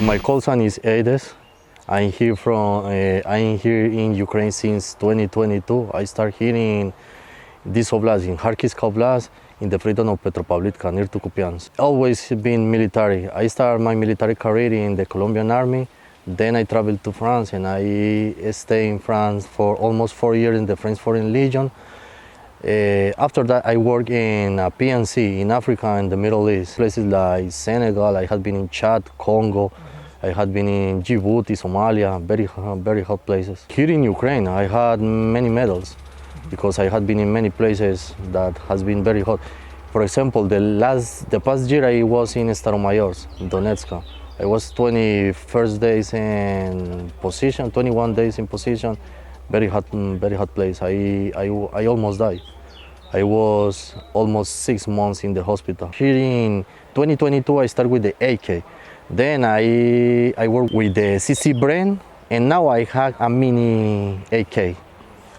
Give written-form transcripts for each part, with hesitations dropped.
My call sign is Gades. I'm here in Ukraine since 2022. I started here in this oblast, in Kharkiv oblast, in the freedom of Petropavlivka, near to Kupyansk. Always been military. I started my military career in the Colombian army. Then I traveled to France and I stayed in France for almost 4 years in the French Foreign Legion. After that, I worked in PNC in Africa and the Middle East, places like Senegal. I had been in Chad, Congo. I had been in Djibouti, Somalia, very hot places. Here in Ukraine, I had many medals because I had been in many places that has been very hot. For example, the past year I was in Staromaiorske, Donetsk. I was 21 days in position, 21 days in position. Very hot place. I almost died. I was almost 6 months in the hospital. Here in 2022, I started with the AK. Then I worked with the CC brand, and now I had a mini AK.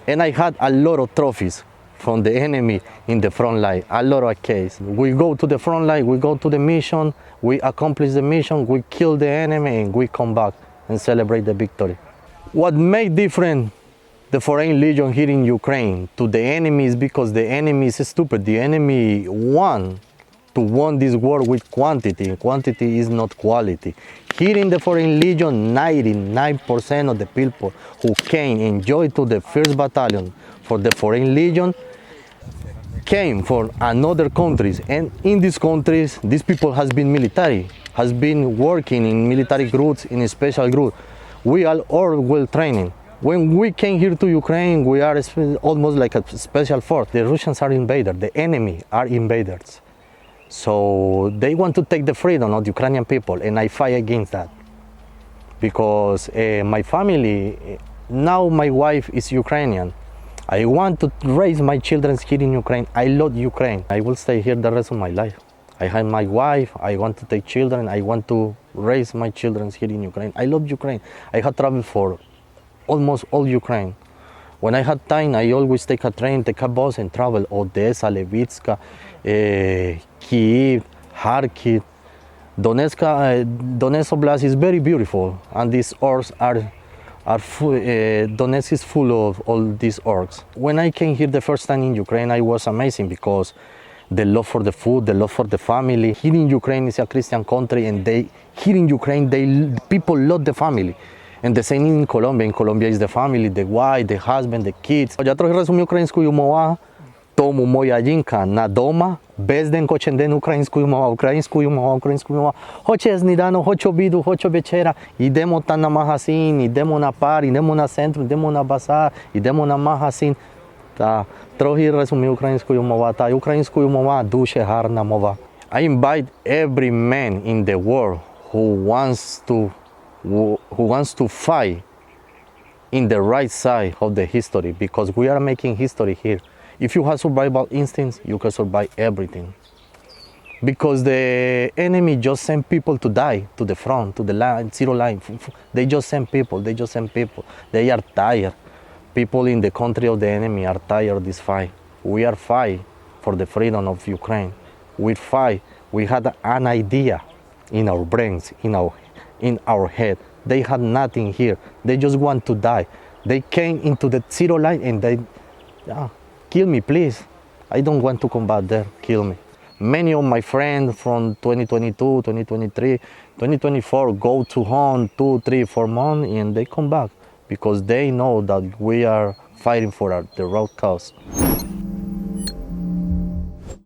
And I had a lot of trophies from the enemy in the front line, a lot of AKs. We go to the front line, we go to the mission, we accomplish the mission, we kill the enemy, and we come back and celebrate the victory. What made different the Foreign Legion here in Ukraine to the enemy is because the enemy is stupid. The enemy won this war with quantity. Quantity is not quality. Here in the Foreign Legion, 99% of the people who came and joined to the 1st Battalion for the Foreign Legion came from another countries. And in these countries, these people has been military, has been working in military groups, in a special group. We are all well training. When we came here to Ukraine, we are almost like a special force. The Russians are invaders, the enemy are invaders. So they want to take the freedom of the Ukrainian people, and I fight against that. Because my family, now my wife is Ukrainian. I want to raise my children here in Ukraine. I love Ukraine. I will stay here the rest of my life. I have my wife, I want to take children, I want to raise my children here in Ukraine. I love Ukraine. I have traveled for almost all Ukraine. When I had time, I always take a train, take a bus and travel. Odessa, Levitska, Kyiv, Kharkiv. Donetsk Oblast is very beautiful, and these orcs Donetsk is full of all these orcs. When I came here the first time in Ukraine, I was amazing because the love for the food, the love for the family. Here in Ukraine is a Christian country, and here in Ukraine, people love the family. And the same in Colombia. In Colombia is the family, the wife, the husband, the kids. Я трохи розумію українською мовою, тому моя жінка на дома, без день кожен день українською мовою. Хоче сніданок, хоче обіду, хоче вечеря. Йдемо там на магазин, йдемо на парк, йдемо на центр, йдемо на базар, йдемо на магазин. Та трохи розумію українською мовою, та українською мова дуже гарна мова. I invite every man in the world who wants to fight in the right side of the history, because we are making history here. If you have survival instincts, you can survive everything. Because the enemy just send people to die to the front, to the line, zero line. They just send people. They are tired. People in the country of the enemy are tired of this fight. We are fight for the freedom of Ukraine. We fight. We had an idea in our brains, in our head. They had nothing here. They just want to die. They came into the zero line and they, kill me, please. I don't want to combat there. Kill me. Many of my friends from 2022, 2023, 2024 go to home 2, 3, 4 months and they come back because they know that we are fighting for the right cause.